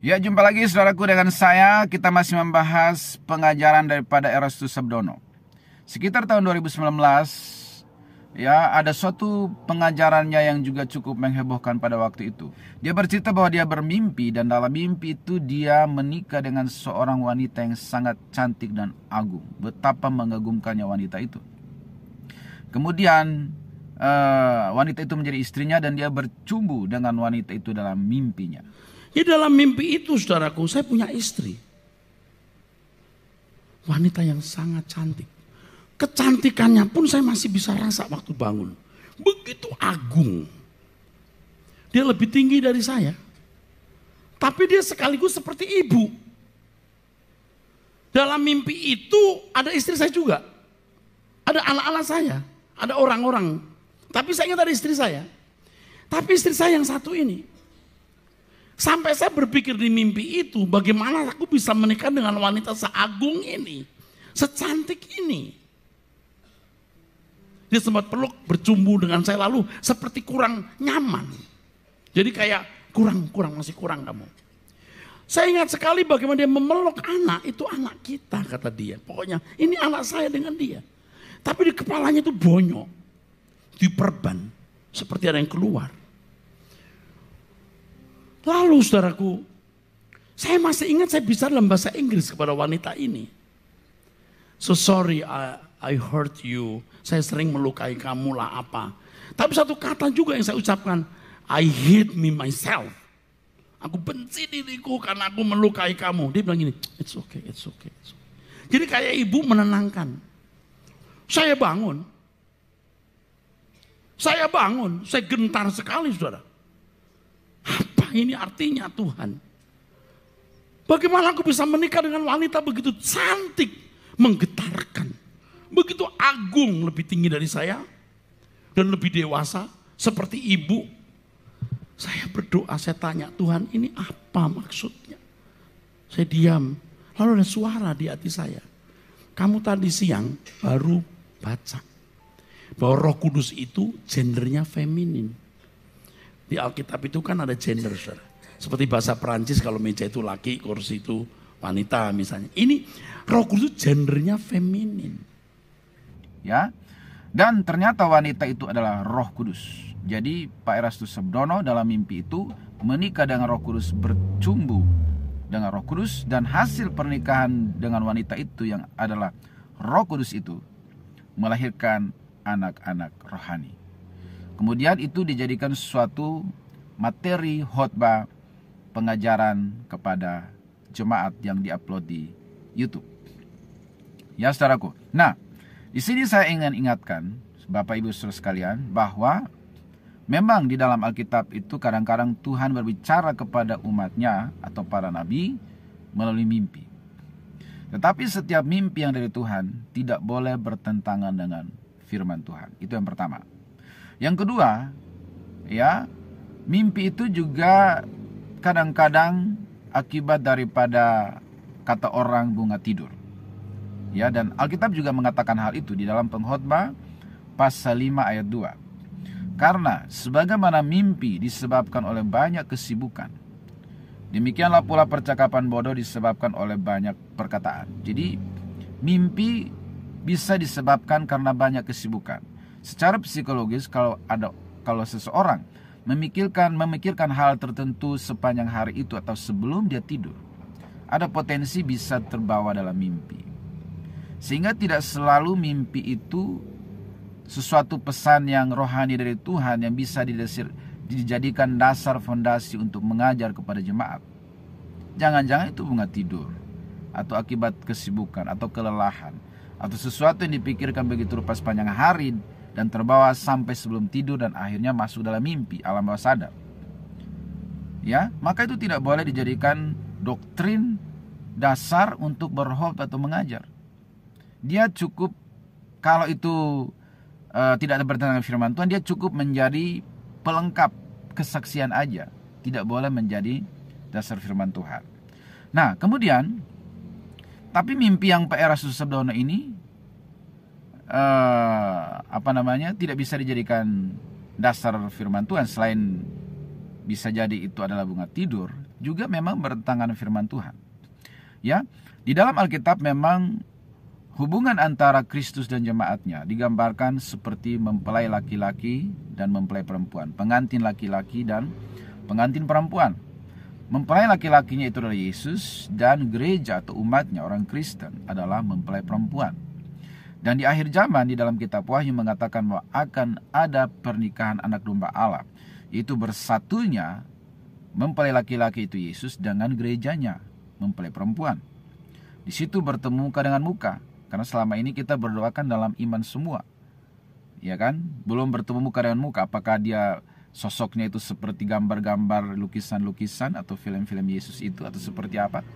Ya, jumpa lagi saudaraku dengan saya. Kita masih membahas pengajaran daripada Erastus Sabdono. Sekitar tahun 2019, ya, ada suatu pengajarannya yang juga cukup menghebohkan pada waktu itu. Dia bercerita bahwa dia bermimpi, dan dalam mimpi itu dia menikah dengan seorang wanita yang sangat cantik dan agung. Betapa mengagumkannya wanita itu. Kemudian wanita itu menjadi istrinya, dan dia bercumbu dengan wanita itu dalam mimpinya. Di dalam mimpi itu, saudaraku, saya punya istri. Wanita yang sangat cantik. Kecantikannya pun saya masih bisa rasa waktu bangun. Begitu agung. Dia lebih tinggi dari saya. Tapi dia sekaligus seperti ibu. Dalam mimpi itu ada istri saya juga. Ada anak-anak saya. Ada orang-orang. Tapi saya ingat ada istri saya. Tapi istri saya yang satu ini. Sampai saya berpikir di mimpi itu, bagaimana aku bisa menikah dengan wanita seagung ini, secantik ini. Dia sempat peluk, bercumbu dengan saya, lalu seperti kurang nyaman. Jadi kayak masih kurang kamu. Saya ingat sekali bagaimana dia memeluk anak, itu anak kita kata dia. Pokoknya ini anak saya dengan dia. Tapi di kepalanya itu bonyok, diperban, seperti ada yang keluar. Lalu saudaraku, saya masih ingat saya bisa dalam bahasa Inggris kepada wanita ini. So sorry I hurt you. Saya sering melukai kamu lah apa. Tapi satu kata juga yang saya ucapkan, I hate me myself. Aku benci diriku karena aku melukai kamu. Dia bilang gini, it's okay, it's okay, it's okay. Jadi kayak ibu menenangkan. Saya bangun, saya gentar sekali saudara. Apa ini artinya Tuhan? Bagaimana aku bisa menikah dengan wanita begitu cantik, menggetarkan, begitu agung, lebih tinggi dari saya, dan lebih dewasa, seperti ibu. Saya berdoa, saya tanya, Tuhan ini apa maksudnya? Saya diam, lalu ada suara di hati saya. Kamu tadi siang baru baca bahwa Roh Kudus itu gendernya feminin. Di Alkitab itu kan ada gender, saudara. Seperti bahasa Perancis kalau meja itu laki, kursi itu wanita misalnya. Ini Roh Kudus gendernya feminin. Ya, dan ternyata wanita itu adalah Roh Kudus. Jadi Pak Erastus Sabdono dalam mimpi itu menikah dengan Roh Kudus, bercumbu dengan Roh Kudus, dan hasil pernikahan dengan wanita itu yang adalah Roh Kudus itu melahirkan anak-anak rohani. Kemudian itu dijadikan suatu materi khotbah pengajaran kepada jemaat yang diupload di YouTube. Ya saudaraku. Nah, di sini saya ingin ingatkan Bapak Ibu Saudara sekalian bahwa memang di dalam Alkitab itu kadang-kadang Tuhan berbicara kepada umatnya atau para nabi melalui mimpi. Tetapi setiap mimpi yang dari Tuhan tidak boleh bertentangan dengan firman Tuhan. Itu yang pertama. Yang kedua, ya, mimpi itu juga kadang-kadang akibat daripada kata orang bunga tidur. Ya, dan Alkitab juga mengatakan hal itu di dalam Pengkhotbah pasal 5 ayat 2. Karena sebagaimana mimpi disebabkan oleh banyak kesibukan, demikianlah pula percakapan bodoh disebabkan oleh banyak perkataan. Jadi mimpi bisa disebabkan karena banyak kesibukan. Secara psikologis, kalau seseorang memikirkan hal tertentu sepanjang hari itu atau sebelum dia tidur, ada potensi bisa terbawa dalam mimpi. Sehingga tidak selalu mimpi itu sesuatu pesan yang rohani dari Tuhan yang bisa dijadikan dasar fondasi untuk mengajar kepada jemaat. Jangan-jangan itu bunga tidur, atau akibat kesibukan atau kelelahan, atau sesuatu yang dipikirkan begitu rupa sepanjang hari dan terbawa sampai sebelum tidur dan akhirnya masuk dalam mimpi, alam bawah sadar. Ya, maka itu tidak boleh dijadikan doktrin dasar untuk berkhotbah atau mengajar. Dia cukup, kalau itu tidak bertentangan firman Tuhan, dia cukup menjadi pelengkap kesaksian aja, tidak boleh menjadi dasar firman Tuhan. Nah, kemudian tapi mimpi yang Pak Erastus Sabdono ini tidak bisa dijadikan dasar firman Tuhan. Selain bisa jadi itu adalah bunga tidur, juga memang bertentangan firman Tuhan. Ya, di dalam Alkitab memang hubungan antara Kristus dan jemaatnya digambarkan seperti mempelai laki-laki dan mempelai perempuan, pengantin laki-laki dan pengantin perempuan. Mempelai laki-lakinya itu adalah Yesus, dan gereja atau umatnya, orang Kristen, adalah mempelai perempuan. Dan di akhir zaman di dalam kitab Wahyu mengatakan bahwa akan ada pernikahan anak domba Allah, yaitu bersatunya mempelai laki-laki itu Yesus dengan gerejanya, mempelai perempuan. Di situ bertemu muka dengan muka, karena selama ini kita berdoakan dalam iman semua, ya kan? Belum bertemu muka dengan muka. Apakah dia sosoknya itu seperti gambar-gambar lukisan-lukisan atau film-film Yesus itu, atau seperti apa?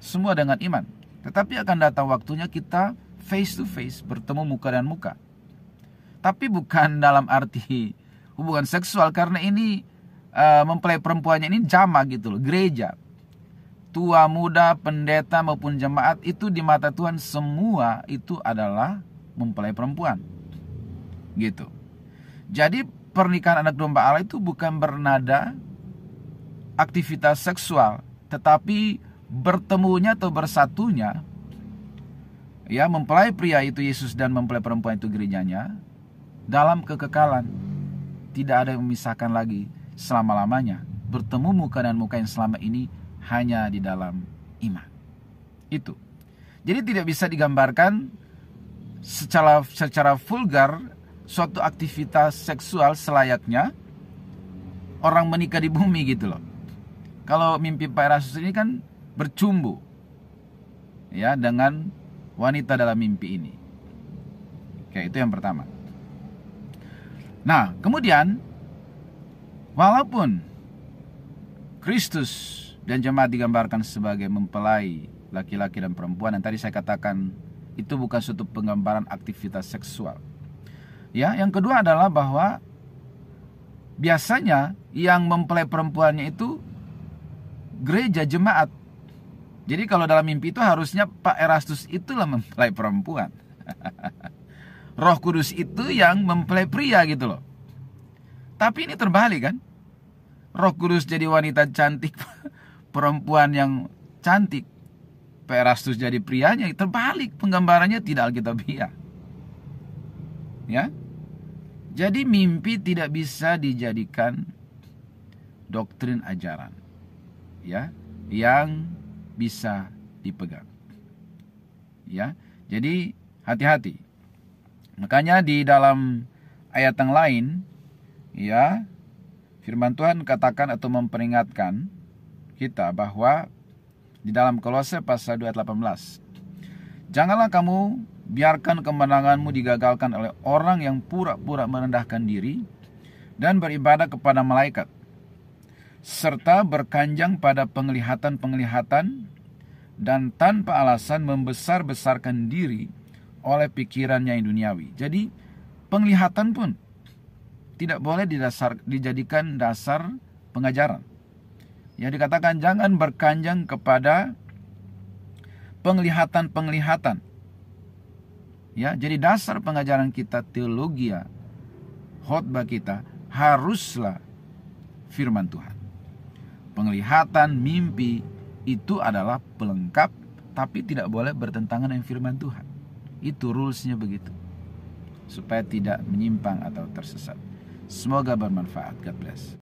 Semua dengan iman. Tetapi akan datang waktunya kita face to face, bertemu muka dan muka. Tapi bukan dalam arti hubungan seksual, karena ini mempelai perempuannya ini jamaah gitu loh, gereja. Tua, muda, pendeta maupun jemaat itu di mata Tuhan semua itu adalah mempelai perempuan. Gitu. Jadi pernikahan anak domba Allah itu bukan bernada aktivitas seksual, tetapi bertemunya atau bersatunya, ya, mempelai pria itu Yesus dan mempelai perempuan itu gerejanya dalam kekekalan. Tidak ada yang memisahkan lagi selama-lamanya. Bertemu muka dan muka yang selama ini hanya di dalam iman. Itu. Jadi tidak bisa digambarkan secara vulgar suatu aktivitas seksual selayaknya orang menikah di bumi gitu loh. Kalau mimpi Pak Erastus ini kan bercumbu, ya, dengan wanita dalam mimpi ini. Oke, itu yang pertama. Nah, kemudian walaupun Kristus dan jemaat digambarkan sebagai mempelai laki-laki dan perempuan, yang tadi saya katakan itu bukan suatu penggambaran aktivitas seksual. Ya, yang kedua adalah bahwa biasanya yang mempelai perempuannya itu gereja, jemaat. Jadi kalau dalam mimpi itu harusnya Pak Erastus itulah mempelai perempuan. Roh Kudus itu yang mempelai pria gitu loh. Tapi ini terbalik kan? Roh Kudus jadi wanita cantik, perempuan yang cantik. Pak Erastus jadi prianya, terbalik penggambarannya, tidak alkitabiah. Ya. Jadi mimpi tidak bisa dijadikan doktrin ajaran, ya, yang bisa dipegang. Ya. Jadi hati-hati. Makanya di dalam ayat yang lain, ya, firman Tuhan katakan atau memperingatkan kita bahwa di dalam Kolose pasal 2 ayat 18, janganlah kamu biarkan kemenanganmu digagalkan oleh orang yang pura-pura merendahkan diri dan beribadah kepada malaikat, serta berkanjang pada penglihatan-penglihatan dan tanpa alasan membesar-besarkan diri oleh pikirannya yang duniawi. Jadi penglihatan pun tidak boleh dijadikan dasar pengajaran. Yang dikatakan jangan berkanjang kepada penglihatan-penglihatan. Ya, jadi dasar pengajaran kita, teologia, khotbah kita haruslah firman Tuhan. Penglihatan, mimpi itu adalah pelengkap, tapi tidak boleh bertentangan dengan firman Tuhan. Itu rulesnya begitu, supaya tidak menyimpang atau tersesat. Semoga bermanfaat. God bless.